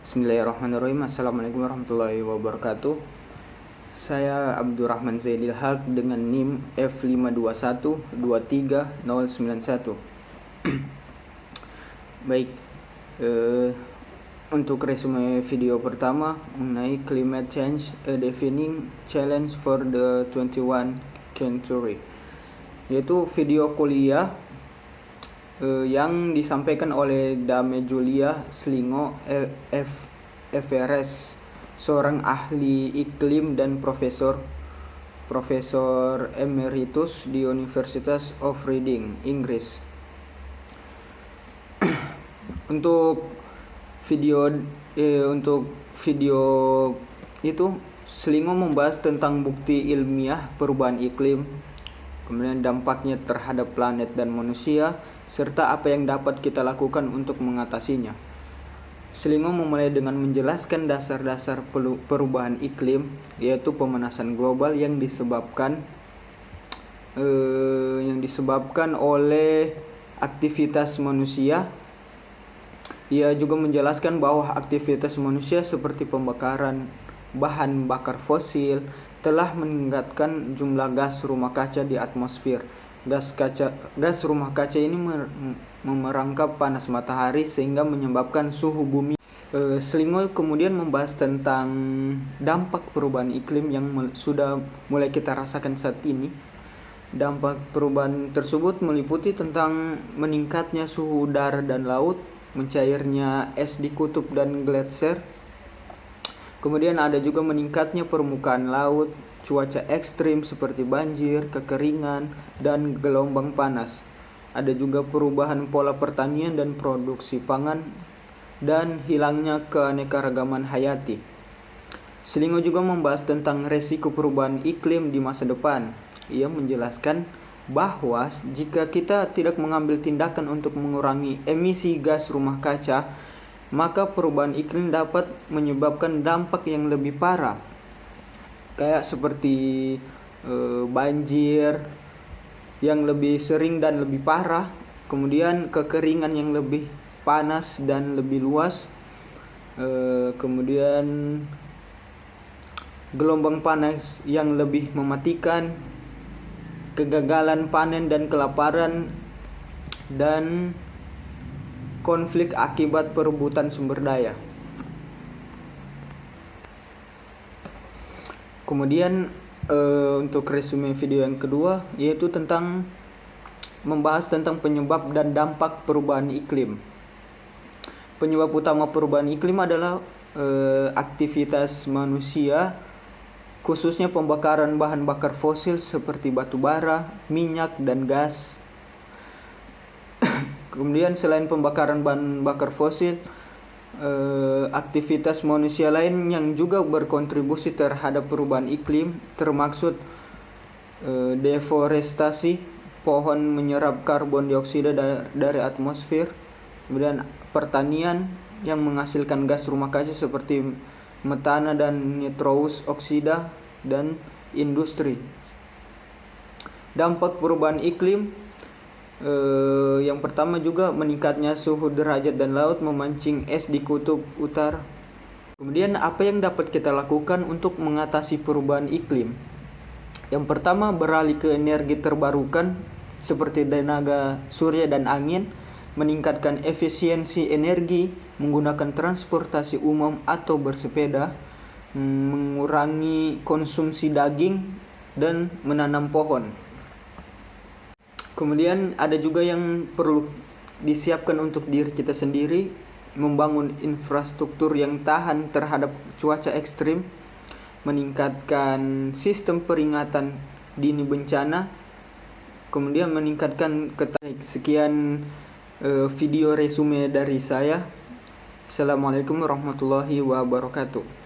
Bismillahirrahmanirrahim. Assalamualaikum warahmatullahi wabarakatuh. Saya Abdurrahman Zaidil Haq dengan NIM F52123091. Baik, untuk resume video pertama mengenai climate change, a defining challenge for the 21st century, yaitu video kuliah yang disampaikan oleh Dame Julia Slingo FRS, seorang ahli iklim dan profesor emeritus di University of Reading, Inggris. Untuk video itu, Slingo membahas tentang bukti ilmiah perubahan iklim, kemudian dampaknya terhadap planet dan manusia, serta apa yang dapat kita lakukan untuk mengatasinya. Slingo memulai dengan menjelaskan dasar-dasar perubahan iklim, yaitu pemanasan global yang disebabkan oleh aktivitas manusia. Ia juga menjelaskan bahwa aktivitas manusia seperti pembakaran bahan bakar fosil telah meningkatkan jumlah gas rumah kaca di atmosfer. Gas rumah kaca ini memerangkap panas matahari sehingga menyebabkan suhu bumi. Slingo kemudian membahas tentang dampak perubahan iklim yang sudah mulai kita rasakan saat ini. Dampak perubahan tersebut meliputi tentang meningkatnya suhu udara dan laut, mencairnya es di kutub dan gletser. Kemudian ada juga meningkatnya permukaan laut, cuaca ekstrim seperti banjir, kekeringan, dan gelombang panas. Ada juga perubahan pola pertanian dan produksi pangan, dan hilangnya keanekaragaman hayati. Slingo juga membahas tentang resiko perubahan iklim di masa depan. Ia menjelaskan bahwa jika kita tidak mengambil tindakan untuk mengurangi emisi gas rumah kaca, maka perubahan iklim dapat menyebabkan dampak yang lebih parah, kayak seperti banjir yang lebih sering dan lebih parah, kemudian kekeringan yang lebih panas dan lebih luas, kemudian gelombang panas yang lebih mematikan, kegagalan panen dan kelaparan, dan konflik akibat perebutan sumber daya. Kemudian untuk resume video yang kedua, yaitu tentang membahas tentang penyebab dan dampak perubahan iklim. Penyebab utama perubahan iklim adalah aktivitas manusia, khususnya pembakaran bahan bakar fosil seperti batu bara, minyak, dan gas. Kemudian selain pembakaran bahan bakar fosil, aktivitas manusia lain yang juga berkontribusi terhadap perubahan iklim termaksud deforestasi, pohon menyerap karbon dioksida dari atmosfer, kemudian pertanian yang menghasilkan gas rumah kaca seperti metana dan nitrous oksida, dan industri. Dampak perubahan iklim yang pertama juga meningkatnya suhu derajat dan laut memancing es di kutub utara. Kemudian apa yang dapat kita lakukan untuk mengatasi perubahan iklim? Yang pertama, beralih ke energi terbarukan seperti tenaga surya dan angin, meningkatkan efisiensi energi, menggunakan transportasi umum atau bersepeda, mengurangi konsumsi daging, dan menanam pohon. Kemudian ada juga yang perlu disiapkan untuk diri kita sendiri, membangun infrastruktur yang tahan terhadap cuaca ekstrim, meningkatkan sistem peringatan dini bencana, kemudian meningkatkan ketahanan. Sekian video resume dari saya. Assalamualaikum warahmatullahi wabarakatuh.